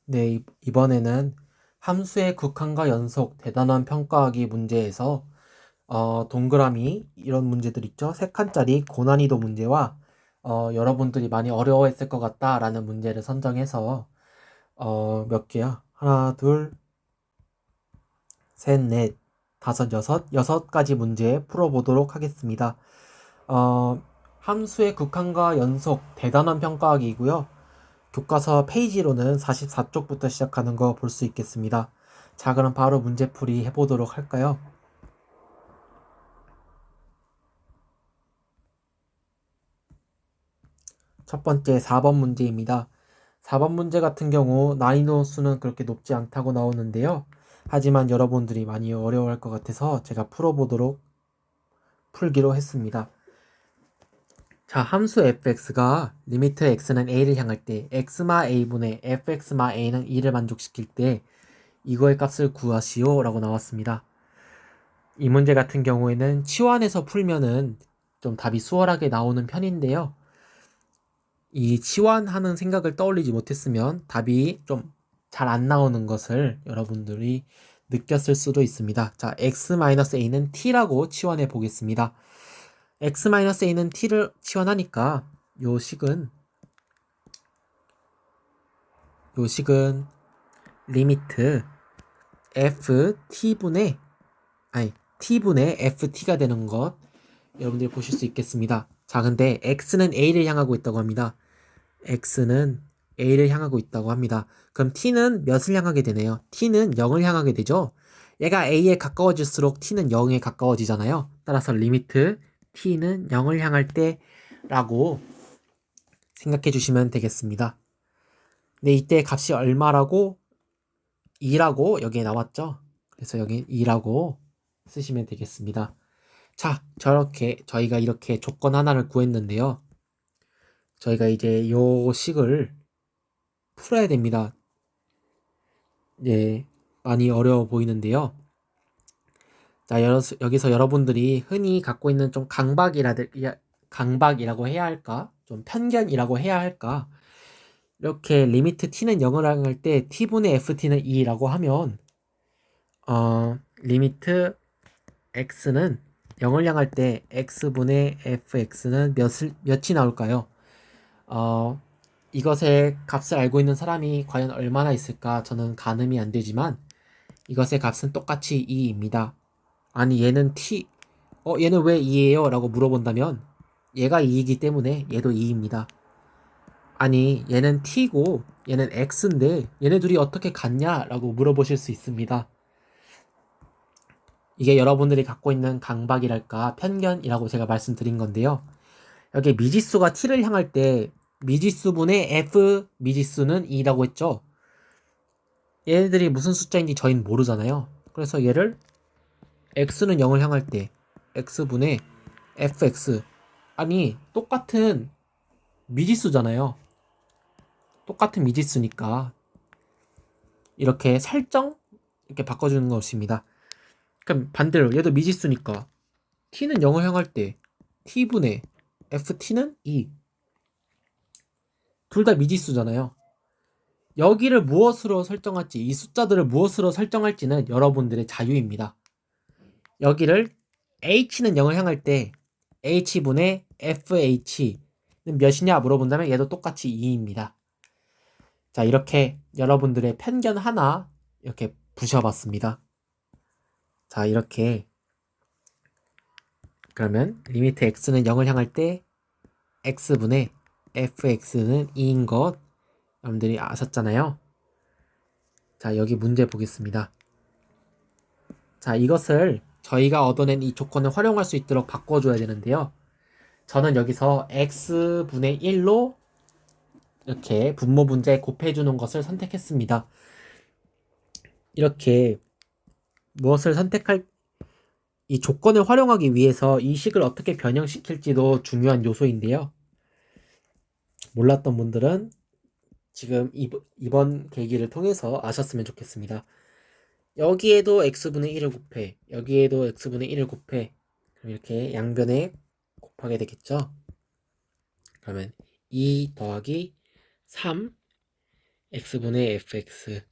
네, 이번에는 함수의 극한과 연속, 대단한 평가하기 문제에서 동그라미 이런 문제들 있죠. 3칸짜리 고난이도 문제와 여러분들이 많이 어려워했을 것 같다라는 문제를 선정해서 몇 개야? 하나, 둘, 셋, 넷, 다섯, 여섯 가지 문제 풀어보도록 하겠습니다. 어, 함수의 극한과 연속, 대단한 평가하기이고요. 교과서 페이지로는 44쪽부터 시작하는 거 볼 수 있겠습니다. 자, 그럼 바로 문제풀이 해보도록 할까요? 첫 번째 4번 문제입니다. 4번 문제 같은 경우 난이도 수는 그렇게 높지 않다고 나오는데요. 하지만 여러분들이 많이 어려워할 것 같아서 제가 풀기로 했습니다. 자, 함수 fx가 리미트 x는 a를 향할 때 x마 a분의 fx마 a는 2를 만족시킬 때 이거의 값을 구하시오 라고 나왔습니다. 이 문제 같은 경우에는 치환해서 풀면은 좀 답이 수월하게 나오는 편인데요. 이 치환하는 생각을 떠올리지 못했으면 답이 좀 잘 안 나오는 것을 여러분들이 느꼈을 수도 있습니다. 자, x-a는 t라고 치환해 보겠습니다. x-a는 t를 치환하니까 요 식은 리미트 ft분의 t분의 ft가 되는 것 여러분들이 보실 수 있겠습니다. 자, 근데 x는 a를 향하고 있다고 합니다. x는 a를 향하고 있다고 합니다. 그럼 t는 몇을 향하게 되네요? t는 0을 향하게 되죠? 얘가 a에 가까워질수록 t는 0에 가까워지잖아요. 따라서 리미트 t는 0을 향할 때 라고 생각해 주시면 되겠습니다. 근데 이때 값이 얼마라고? 2라고 여기에 나왔죠? 그래서 여기 2라고 쓰시면 되겠습니다. 자, 저희가 이렇게 조건 하나를 구했는데요. 저희가 이제 요 식을 풀어야 됩니다. 예, 많이 어려워 보이는데요. 자, 여기서 여러분들이 흔히 갖고 있는 좀 강박이라고 해야 할까? 좀 편견이라고 해야 할까? 이렇게 리미트 t는 0을 향할 때 t분의 ft는 2라고 하면 리미트 x는 0을 향할 때 x분의 fx는 몇이 나올까요? 어, 이것의 값을 알고 있는 사람이 과연 얼마나 있을까? 저는 가늠이 안 되지만 이것의 값은 똑같이 2입니다. 아니 얘는 왜 2예요? 라고 물어본다면 얘가 2이기 때문에 얘도 2입니다. 아니 얘는 t고 얘는 x인데 얘네 둘이 어떻게 같냐? 라고 물어보실 수 있습니다. 이게 여러분들이 갖고 있는 강박이랄까 편견이라고 제가 말씀드린 건데요. 여기 미지수가 t를 향할 때 미지수분의 f 미지수는 2라고 했죠. 얘네들이 무슨 숫자인지 저희는 모르잖아요. 그래서 얘를 x는 0을 향할 때 x분의 fx 아니 똑같은 미지수잖아요. 똑같은 미지수니까 이렇게 설정 이렇게 바꿔주는 것입니다. 그럼 반대로 얘도 미지수니까 t는 0을 향할 때 t분의 ft는 2 둘 다 미지수잖아요. 여기를 무엇으로 설정할지 이 숫자들을 무엇으로 설정할지는 여러분들의 자유입니다. 여기를 h는 0을 향할 때 h분의 fh는 몇이냐 물어본다면 얘도 똑같이 2입니다. 자, 이렇게 여러분들의 편견 하나 이렇게 부셔봤습니다. 자, 이렇게 그러면 리미트 x는 0을 향할 때 x분의 fx는 2인 것 여러분들이 아셨잖아요. 자, 여기 문제 보겠습니다. 자, 이것을 저희가 얻어낸 이 조건을 활용할 수 있도록 바꿔줘야 되는데요. 저는 여기서 x분의 1로 이렇게 분모 분자에 곱해주는 것을 선택했습니다. 이렇게 무엇을 선택할 이 조건을 활용하기 위해서 이 식을 어떻게 변형시킬지도 중요한 요소인데요. 몰랐던 분들은 지금 이번 계기를 통해서 아셨으면 좋겠습니다. 여기에도 x분의 1을 곱해 여기에도 x분의 1을 곱해 그럼 이렇게 양변에 곱하게 되겠죠. 그러면 2 더하기 3 x분의 fx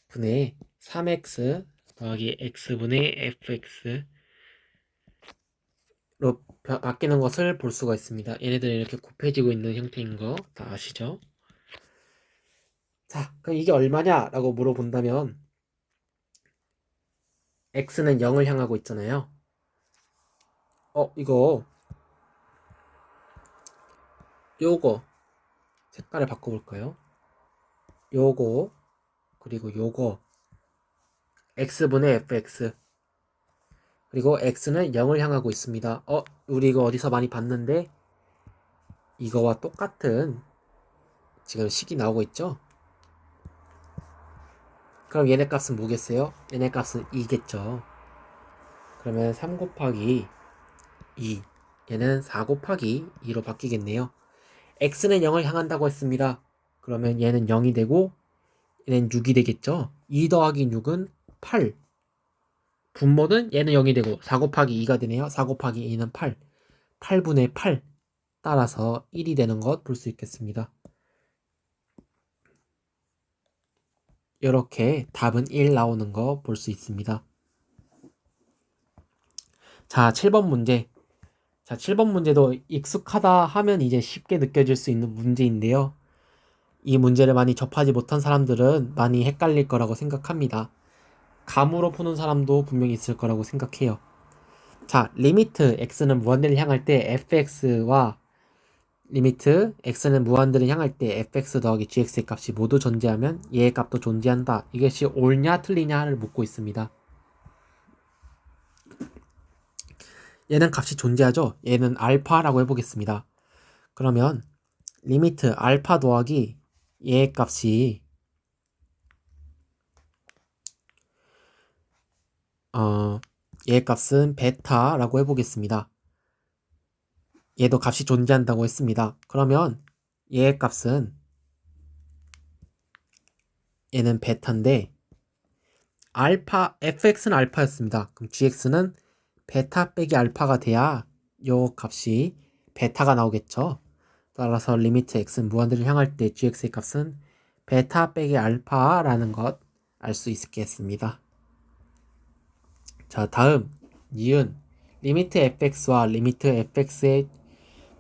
분의 3x 더하기 x분의 fx로 바뀌는 것을 볼 수가 있습니다. 얘네들은 이렇게 곱해지고 있는 형태인 거 다 아시죠? 자, 그럼 이게 얼마냐라고 물어본다면 x는 0을 향하고 있잖아요. 이거 요거 색깔을 바꿔볼까요? 요거 그리고 요거 x분의 fx 그리고 x는 0을 향하고 있습니다. 우리 이거 어디서 많이 봤는데 이거와 똑같은 지금 식이 나오고 있죠? 그럼 얘네 값은 뭐겠어요? 얘네 값은 2겠죠. 그러면 3 곱하기 2 얘는 4 곱하기 2로 바뀌겠네요. x는 0을 향한다고 했습니다. 그러면 얘는 0이 되고 얘는 6이 되겠죠. 2 더하기 6은 8. 분모는 얘는 0이 되고 4 곱하기 2가 되네요. 4 곱하기 2는 8. 8분의 8. 따라서 1이 되는 것 볼 수 있겠습니다. 이렇게 답은 1 나오는 거 볼 수 있습니다. 자, 7번 문제. 자, 7번 문제도 익숙하다 하면 이제 쉽게 느껴질 수 있는 문제인데요. 이 문제를 많이 접하지 못한 사람들은 많이 헷갈릴 거라고 생각합니다. 감으로 푸는 사람도 분명히 있을 거라고 생각해요. 자, 리미트 x는 무한대를 향할 때 fx와 리미트 x는 무한대를 향할 때 fx 더하기 gx의 값이 모두 존재하면 얘의 값도 존재한다. 이것이 옳냐 틀리냐를 묻고 있습니다. 얘는 값이 존재하죠. 얘는 알파라고 해보겠습니다. 그러면 리미트 알파 더하기 얘의 값이 얘의 값은 베타라고 해보겠습니다. 얘도 값이 존재한다고 했습니다. 그러면 얘의 값은 얘는 베타인데 알파 fx는 알파였습니다. 그럼 gx는 베타 빼기 알파가 돼야 요 값이 베타가 나오겠죠. 따라서 리미트 x는 무한대를 향할 때 gx의 값은 베타 빼기 알파라는 것 알 수 있겠습니다. 자, 다음 니은 리미트 fx와 리미트 fx의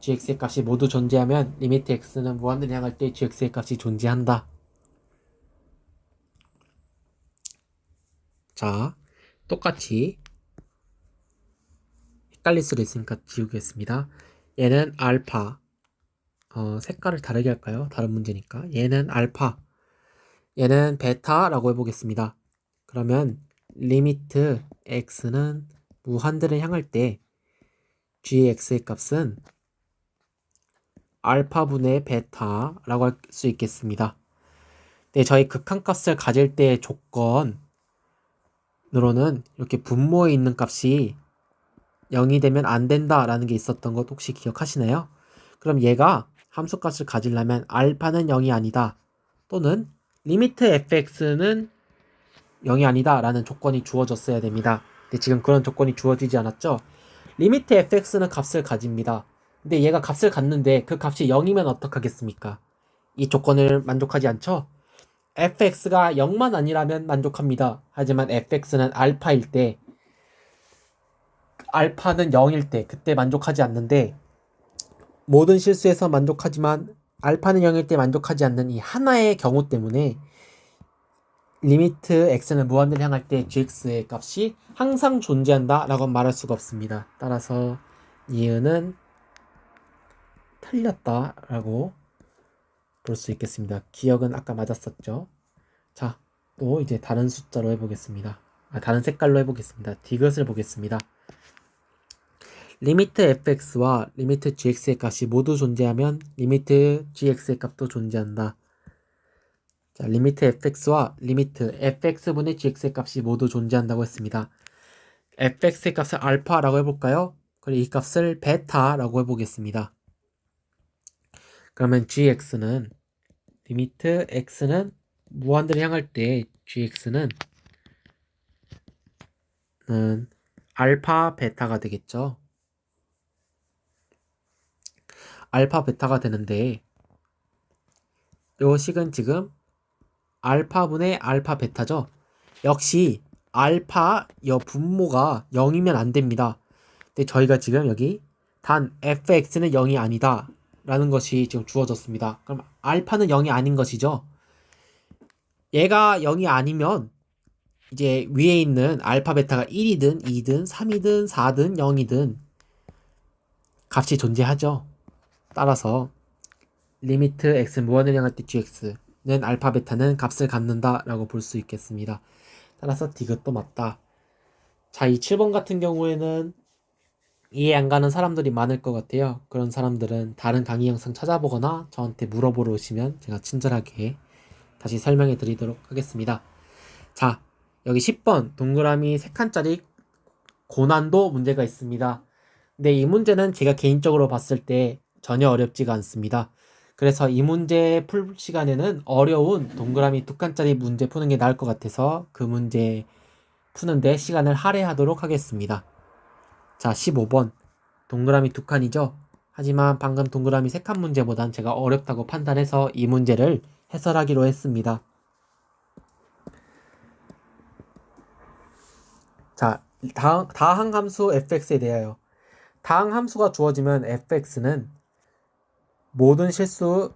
gx의 값이 모두 존재하면 리미트 x는 무한대를 향할 때 gx의 값이 존재한다. 자, 똑같이 헷갈릴 수도 있으니까 지우겠습니다. 얘는 알파. 색깔을 다르게 할까요? 다른 문제니까. 얘는 알파. 얘는 베타라고 해보겠습니다. 그러면 리미트 x는 무한대를 향할 때 gx의 값은 알파분의 베타라고 할 수 있겠습니다. 네, 저희 극한값을 가질 때의 조건으로는 이렇게 분모에 있는 값이 0이 되면 안 된다라는 게 있었던 것 혹시 기억하시나요? 그럼 얘가 함수값을 가지려면 알파는 0이 아니다 또는 리미트 fx는 0이 아니다 라는 조건이 주어졌어야 됩니다. 근데 지금 그런 조건이 주어지지 않았죠? 리미트 fx는 값을 가집니다. 근데 얘가 값을 갖는데 그 값이 0이면 어떡하겠습니까? 이 조건을 만족하지 않죠? fx가 0만 아니라면 만족합니다. 하지만 fx는 알파일 때 알파는 0일 때 그때 만족하지 않는데 모든 실수에서 만족하지만 알파는 0일 때 만족하지 않는 이 하나의 경우 때문에 리미트 x는 무한대를 향할 때 gx의 값이 항상 존재한다 라고 말할 수가 없습니다. 따라서 이유는 틀렸다 라고 볼 수 있겠습니다. 기억은 아까 맞았었죠. 자, 또 이제 다른 숫자로 해보겠습니다. 다른 색깔로 해보겠습니다. 디귿을 보겠습니다. 리미트 fx와 리미트 gx의 값이 모두 존재하면 리미트 gx의 값도 존재한다. 자, 리미트 fx와 리미트 fx분의 gx의 값이 모두 존재한다고 했습니다. fx의 값을 알파라고 해볼까요? 그리고 이 값을 베타라고 해보겠습니다. 그러면 gx는 리미트 x는 무한대를 향할 때 gx는 알파 베타가 되겠죠. 알파 베타가 되는데 요 식은 지금 알파분의 알파 베타죠. 역시 알파 여 분모가 0이면 안 됩니다. 근데 저희가 지금 여기 단 fx는 0이 아니다 라는 것이 지금 주어졌습니다. 그럼 알파는 0이 아닌 것이죠. 얘가 0이 아니면 이제 위에 있는 알파 베타가 1이든 2든 3이든 4든 0이든 값이 존재하죠. 따라서 리미트 x 무한을 향할 때 gx는 알파 베타는 값을 갖는다 라고 볼 수 있겠습니다. 따라서 디귿도 맞다. 자, 이 7번 같은 경우에는 이해 안 가는 사람들이 많을 것 같아요. 그런 사람들은 다른 강의 영상 찾아보거나 저한테 물어보러 오시면 제가 친절하게 다시 설명해 드리도록 하겠습니다. 자, 여기 10번 동그라미 3칸짜리 고난도 문제가 있습니다. 근데 이 문제는 제가 개인적으로 봤을 때 전혀 어렵지가 않습니다. 그래서 이 문제 풀 시간에는 어려운 동그라미 2칸짜리 문제 푸는 게 나을 것 같아서 그 문제 푸는데 시간을 할애하도록 하겠습니다. 자, 15번 동그라미 2칸이죠. 하지만 방금 동그라미 3칸 문제보단 제가 어렵다고 판단해서 이 문제를 해설하기로 했습니다. 자, 다항함수 fx에 대하여 다항함수가 주어지면 fx는 모든 실수에서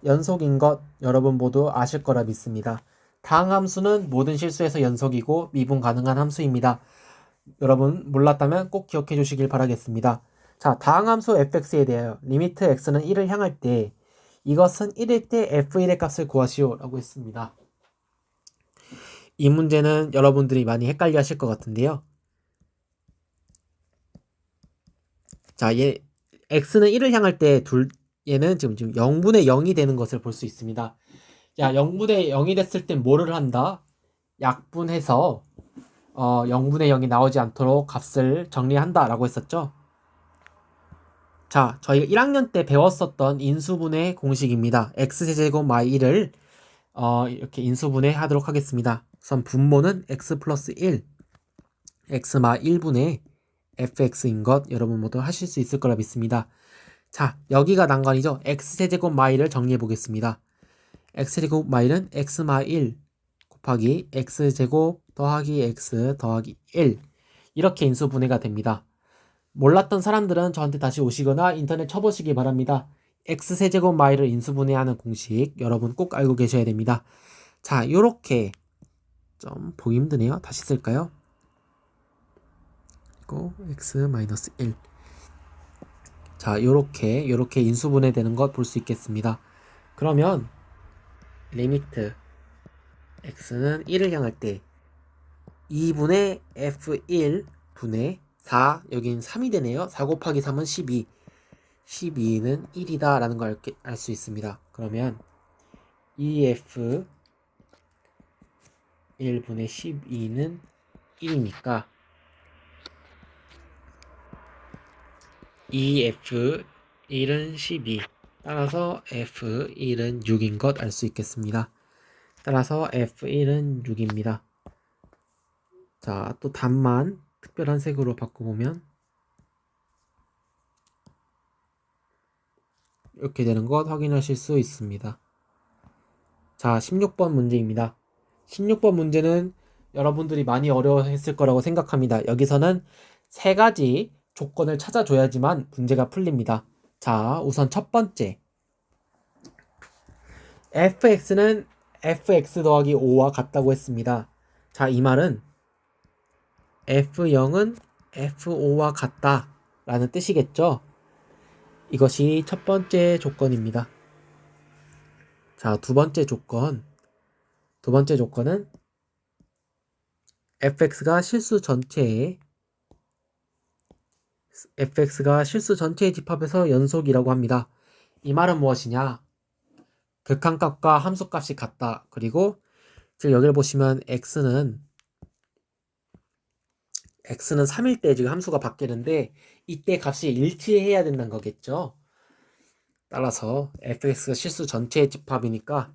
연속인 것 여러분 모두 아실 거라 믿습니다. 다항함수는 모든 실수에서 연속이고 미분 가능한 함수입니다. 여러분 몰랐다면 꼭 기억해 주시길 바라겠습니다. 자, 다항함수 fx에 대하여 리미트 x는 1을 향할 때 이것은 1일 때 f1의 값을 구하시오 라고 했습니다. 이 문제는 여러분들이 많이 헷갈려 하실 것 같은데요. 자, x는 1을 향할 때 얘는 지금 0분의 0이 되는 것을 볼 수 있습니다. 야, 0분의 0이 됐을 땐 뭐를 한다? 약분해서 0분의 0이 나오지 않도록 값을 정리한다 라고 했었죠. 자, 저희가 1학년 때 배웠었던 인수분해 공식입니다. x제곱 y1을 이렇게 인수분해 하도록 하겠습니다. 우선 분모는 x 플러스 1 x마 1분의 fx인 것 여러분 모두 하실 수 있을 거라 믿습니다. 자, 여기가 난관이죠. x제곱 y를 정리해 보겠습니다. x제곱 y는 x마 1 곱하기 x제곱 더하기 x 더하기 1 이렇게 인수분해가 됩니다. 몰랐던 사람들은 저한테 다시 오시거나 인터넷 쳐보시기 바랍니다. x세제곱 y를 인수분해하는 공식 여러분 꼭 알고 계셔야 됩니다. 자, 요렇게 좀 보기 힘드네요. 다시 쓸까요? 그리고 x-1 자, 요렇게 인수분해 되는 것 볼 수 있겠습니다. 그러면 리미트 x는 1을 향할 때 2분의 f1 분의 4 여긴 3이 되네요. 4 곱하기 3은 12 12는 1이다 라는 걸 알 수 있습니다. 그러면 2f 1분의 12는 1이니까 2f1은 12 따라서 f1은 6인 것 알 수 있겠습니다. 따라서 f1은 6입니다. 자, 또 답만 특별한 색으로 바꿔보면 이렇게 되는 것 확인하실 수 있습니다. 자, 16번 문제입니다. 16번 문제는 여러분들이 많이 어려워했을 거라고 생각합니다. 여기서는 세 가지 조건을 찾아줘야지만 문제가 풀립니다. 자, 우선 첫 번째 fx는 fx 더하기 5와 같다고 했습니다. 자, 이 말은 f0은 f5와 같다 라는 뜻이겠죠. 이것이 첫 번째 조건입니다. 자, 두 번째 조건은 fx가 실수 전체의 집합에서 연속이라고 합니다. 이 말은 무엇이냐? 극한값과 함수값이 같다. 그리고 지금 여기를 보시면 x는 3일 때 지금 함수가 바뀌는데 이때 값이 일치해야 된다는 거겠죠. 따라서 fx가 실수 전체의 집합이니까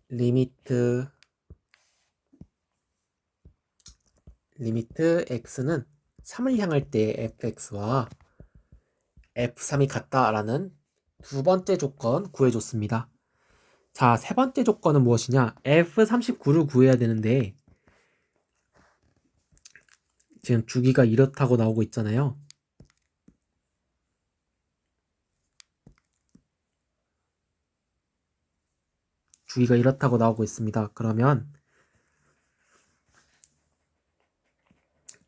리미트 x는 3을 향할 때 fx와 f3이 같다라는 두 번째 조건 구해줬습니다. 자, 세 번째 조건은 무엇이냐? F39를 구해야 되는데 지금 주기가 이렇다고 나오고 있잖아요. 주기가 이렇다고 나오고 있습니다. 그러면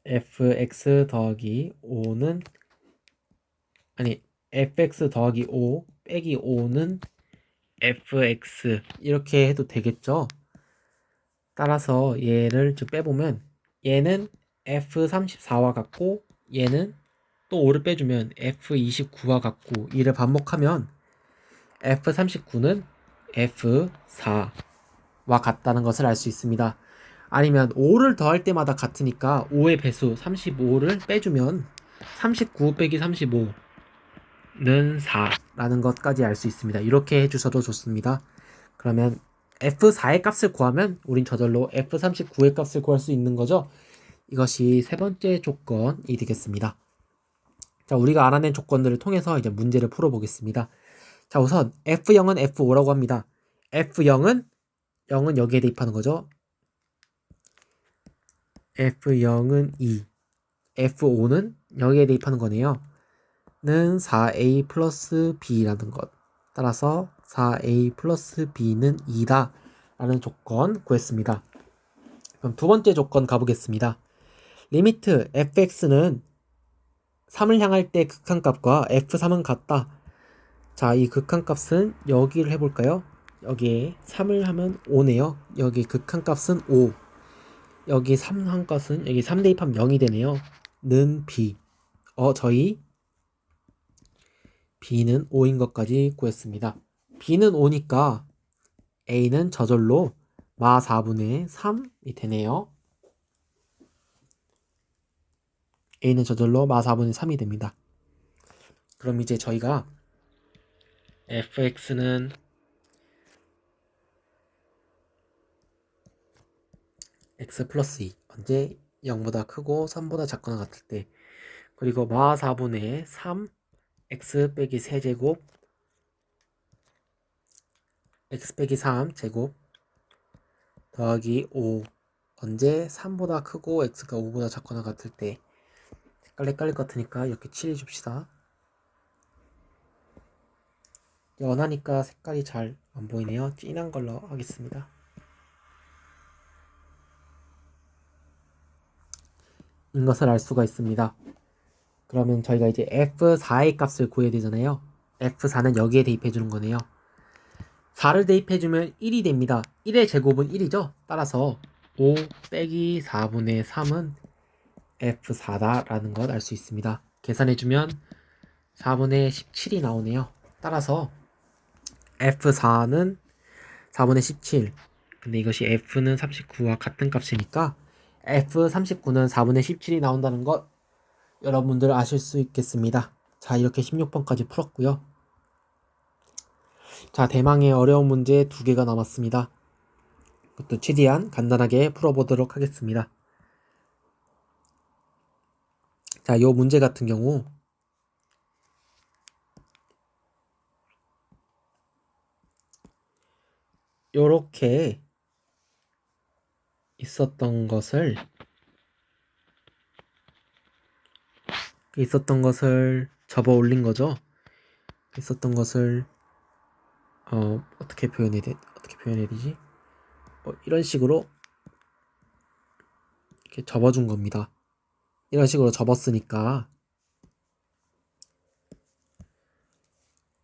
fx 더하기 5는 아니 fx 더하기 5 빼기 5는 fx 이렇게 해도 되겠죠? 따라서 얘를 좀 빼보면 얘는 f34와 같고 얘는 또 5를 빼주면 f29와 같고 이를 반복하면 f39는 f4와 같다는 것을 알 수 있습니다. 아니면 5를 더할 때마다 같으니까 5의 배수 35를 빼주면 39 빼기 35는 4라는 것까지 알 수 있습니다. 이렇게 해주셔도 좋습니다. 그러면 F4의 값을 구하면 우린 저절로 F39의 값을 구할 수 있는 거죠. 이것이 세 번째 조건이 되겠습니다. 자, 우리가 알아낸 조건들을 통해서 이제 문제를 풀어보겠습니다. 자, 우선 F0은 F5라고 합니다. F0은 0은 여기에 대입하는 거죠. F0은 2, F5는 여기에 대입하는 거네요. 는 4a 플러스 b라는 것. 따라서 4a 플러스 b는 2다 라는 조건 구했습니다. 그럼 두 번째 조건 가보겠습니다. 리미트 fx는 3을 향할 때 극한값과 f3은 같다. 자, 이 극한값은 여기를 해볼까요? 여기에 3을 하면 5네요. 여기 극한값은 5. 여기 3 한 것은 여기 3 대입하면 0이 되네요. 는 b. 저희 b는 5인 것까지 구했습니다. b는 5니까 a는 저절로 마 4분의 3이 되네요. a는 저절로 마 4분의 3이 됩니다. 그럼 이제 저희가 fx는 x 플러스 2 언제 0보다 크고 3보다 작거나 같을 때 그리고 마 4분의 3 x 빼기 세제곱 x 빼기 3 제곱 더하기 5 언제 3보다 크고 x가 5보다 작거나 같을 때 색깔 헷갈릴 것 같으니까 이렇게 칠해 줍시다. 연하니까 색깔이 잘 안 보이네요. 진한 걸로 하겠습니다. 인 것을 알 수가 있습니다. 그러면 저희가 이제 F4의 값을 구해야 되잖아요. F4는 여기에 대입해 주는 거네요. 4를 대입해 주면 1이 됩니다. 1의 제곱은 1이죠. 따라서 5 빼기 4분의 3은 F4다 라는 걸 알 수 있습니다. 계산해 주면 4분의 17이 나오네요. 따라서 F4는 4분의 17. 근데 이것이 F는 39와 같은 값이니까 F39는 4분의 17이 나온다는 것 여러분들 아실 수 있겠습니다. 자, 이렇게 16번까지 풀었고요. 자, 대망의 어려운 문제 2개가 남았습니다. 그것도 최대한 간단하게 풀어보도록 하겠습니다. 자, 이 문제 같은 경우 요렇게 있었던 것을 접어 올린 거죠. 있었던 것을 어떻게 표현해야 되지? 이런 식으로 이렇게 접어준 겁니다. 이런 식으로 접었으니까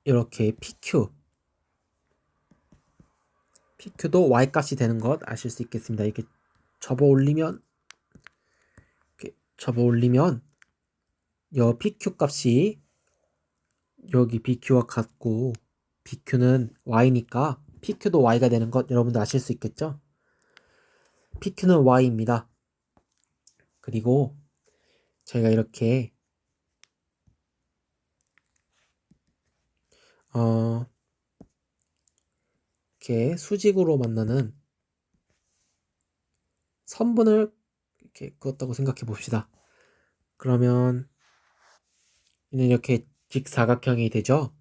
이렇게 PQ도 Y값이 되는 것 아실 수 있겠습니다. 이렇게 접어 올리면 여 PQ 값이 여기 BQ와 같고 BQ는 Y니까 PQ도 Y가 되는 것 여러분들 아실 수 있겠죠? PQ는 Y입니다. 그리고 저희가 이렇게 이렇게 수직으로 만나는 선분을 이렇게 그었다고 생각해 봅시다. 그러면 이는 이렇게 직사각형이 되죠.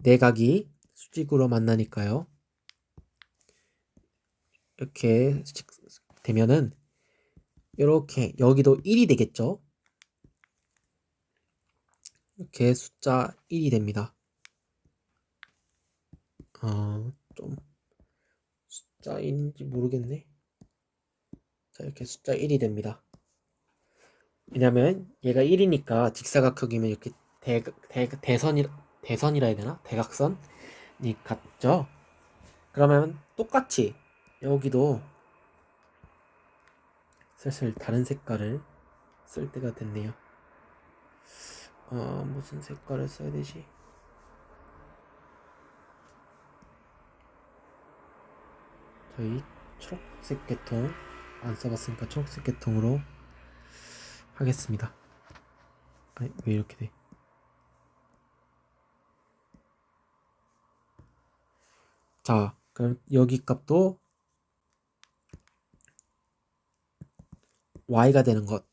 내각이 수직으로 만나니까요. 이렇게 되면은 이렇게 여기도 1이 되겠죠. 이렇게 숫자 1이 됩니다. 좀 숫자 1인지 모르겠네. 자, 이렇게 숫자 1이 됩니다. 왜냐면 얘가 1이니까 직사각형이면 이렇게 대선이라 해야 되나? 대각선이 같죠? 그러면 똑같이 여기도 슬슬 다른 색깔을 쓸 때가 됐네요. 무슨 색깔을 써야 되지? 저희 초록색 계통 안 써봤으니까 초록색 계통으로 하겠습니다. 아니, 왜 이렇게 돼? 자, 그럼 여기 값도 y가 되는 것.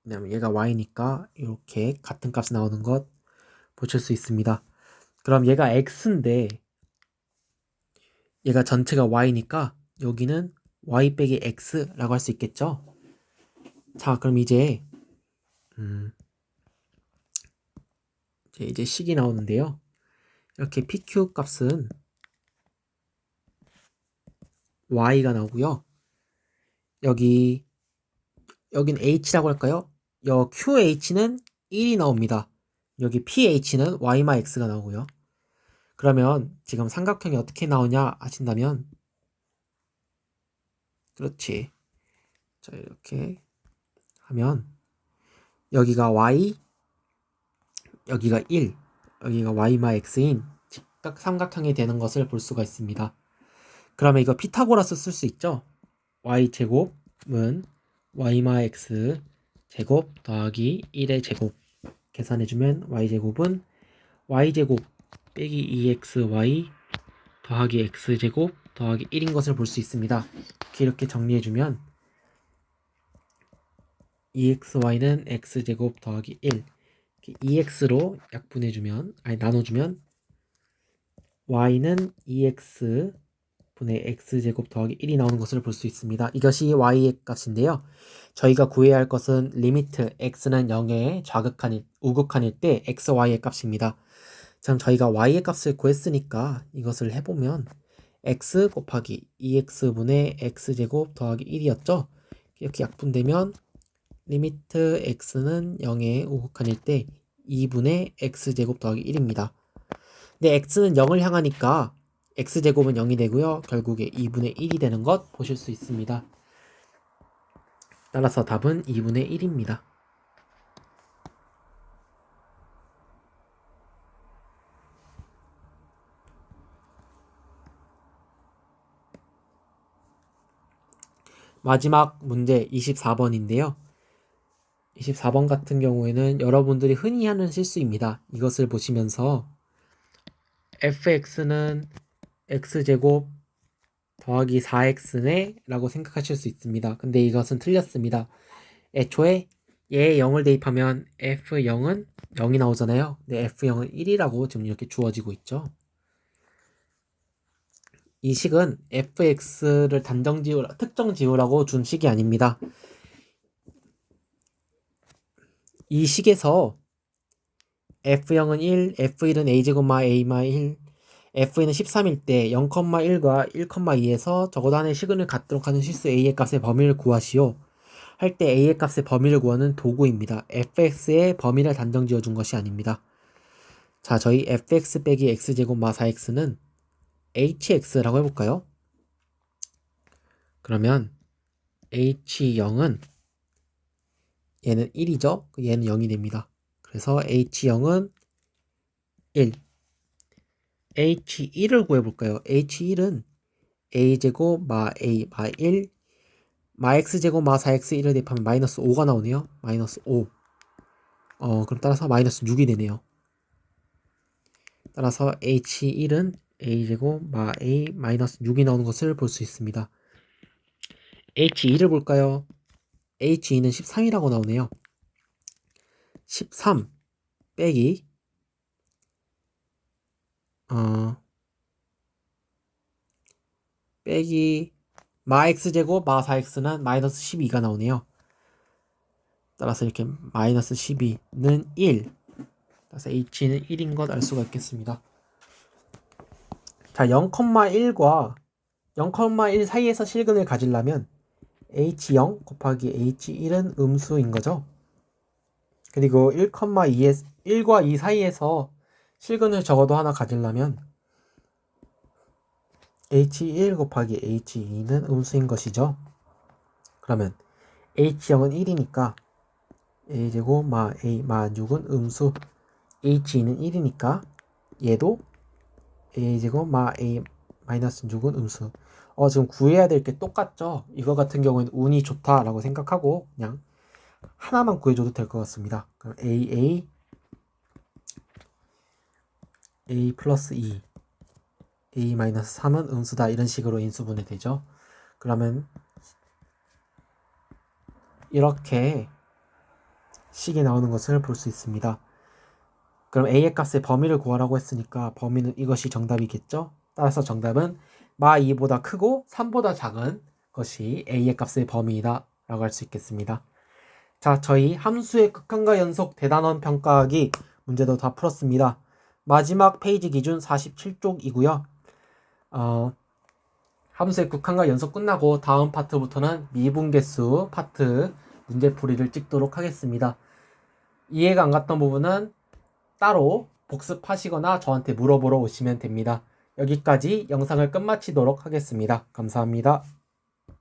왜냐면 얘가 y니까 이렇게 같은 값이 나오는 것 보실 수 있습니다. 그럼 얘가 x인데 얘가 전체가 y니까 여기는 y 빼기 x라고 할 수 있겠죠? 자, 그럼 이제 이제 식이 나오는데요. 이렇게 PQ 값은 y가 나오고요. 여긴 h라고 할까요? 여 QH는 1이 나옵니다. 여기 PH는 y마 x가 나오고요. 그러면 지금 삼각형이 어떻게 나오냐 하신다면 그렇지. 자, 이렇게 하면 여기가 y, 여기가 1, 여기가 y마 x인 직각 삼각형이 되는 것을 볼 수가 있습니다. 그러면 이거 피타고라스 쓸 수 있죠? y제곱은 y마 x 제곱 더하기 1의 제곱 계산해주면 y제곱은 y제곱 빼기 2xy 더하기 x제곱 더하기 1인 것을 볼 수 있습니다. 이렇게 정리해주면 2xy는 x제곱 더하기 1 2x로 약분해주면 나눠주면 y는 2x 분의 x제곱 더하기 1이 나오는 것을 볼 수 있습니다. 이것이 y의 값인데요. 저희가 구해야 할 것은 리미트 x는 0에 우극한일 때 x, y의 값입니다. 그럼 저희가 y의 값을 구했으니까 이것을 해보면 x 곱하기 2x분의 x제곱 더하기 1이었죠. 이렇게 약분되면 리미트 x는 0에 우극한일 때 2분의 x제곱 더하기 1입니다. 근데 x는 0을 향하니까 x제곱은 0이 되고요. 결국에 2분의 1이 되는 것 보실 수 있습니다. 따라서 답은 2분의 1입니다. 마지막 문제 24번인데요. 24번 같은 경우에는 여러분들이 흔히 하는 실수입니다. 이것을 보시면서 fx는 x제곱 더하기 4x네 라고 생각하실 수 있습니다. 근데 이것은 틀렸습니다. 애초에 얘에 0을 대입하면 f0은 0이 나오잖아요. 근데 f0은 1이라고 지금 이렇게 주어지고 있죠. 이 식은 fx를 특정 지우라고 준 식이 아닙니다. 이 식에서 f0은 1, f1은 a제곱마 a마 1, f2는 13일 때 0,1과 1,2에서 적어도 하나의 시그널을 갖도록 하는 실수 a의 값의 범위를 구하시오. 할 때 a의 값의 범위를 구하는 도구입니다. fx의 범위를 단정 지어준 것이 아닙니다. 자, 저희 fx 빼기 x제곱 마 4x는 hx라고 해볼까요? 그러면 h0은 얘는 1이죠? 얘는 0이 됩니다. 그래서 h0은 1. h1을 구해볼까요? h1은 a제곱 마 a 마 1, 마 x제곱 마 4x1을 대입하면 마이너스 5가 나오네요. 마이너스 5. 그럼 따라서 마이너스 6이 되네요. 따라서 h1은 a제곱 마 a 마이너스 6이 나오는 것을 볼 수 있습니다. h2를 볼까요? h2는 13이라고 나오네요. 13 빼기 빼기 마 x제곱 마 4x는 마이너스 12가 나오네요. 따라서 이렇게 마이너스 12는 1. 따라서 h는 1인 것 알 수가 있겠습니다. 자, 0,1과 0,1 사이에서 실근을 가지려면 h0 곱하기 h1은 음수인 거죠. 그리고 1,2과 2 사이에서 실근을 적어도 하나 가지려면 h1 곱하기 h2는 음수인 것이죠. 그러면 h0은 1이니까 a제곱 마 a 마 6은 음수, h2는 1이니까 얘도 a제곱 마 a 마이너스 6은 음수. 지금 구해야 될 게 똑같죠? 이거 같은 경우에는 운이 좋다라고 생각하고 그냥 하나만 구해줘도 될 것 같습니다. 그럼 a 플러스 2 a 마이너스 3은 음수다, 이런 식으로 인수분해 되죠. 그러면 이렇게 식이 나오는 것을 볼 수 있습니다. 그럼 a의 값의 범위를 구하라고 했으니까 범위는 이것이 정답이겠죠. 따라서 정답은 마 2보다 크고 3보다 작은 것이 a의 값의 범위이다 라고 할 수 있겠습니다. 자, 저희 함수의 극한과 연속 대단원 평가하기 문제도 다 풀었습니다. 마지막 페이지 기준 47쪽이고요. 함수의 극한과 연속 끝나고 다음 파트부터는 미분계수 파트 문제풀이를 찍도록 하겠습니다. 이해가 안 갔던 부분은 따로 복습하시거나 저한테 물어보러 오시면 됩니다. 여기까지 영상을 끝마치도록 하겠습니다. 감사합니다.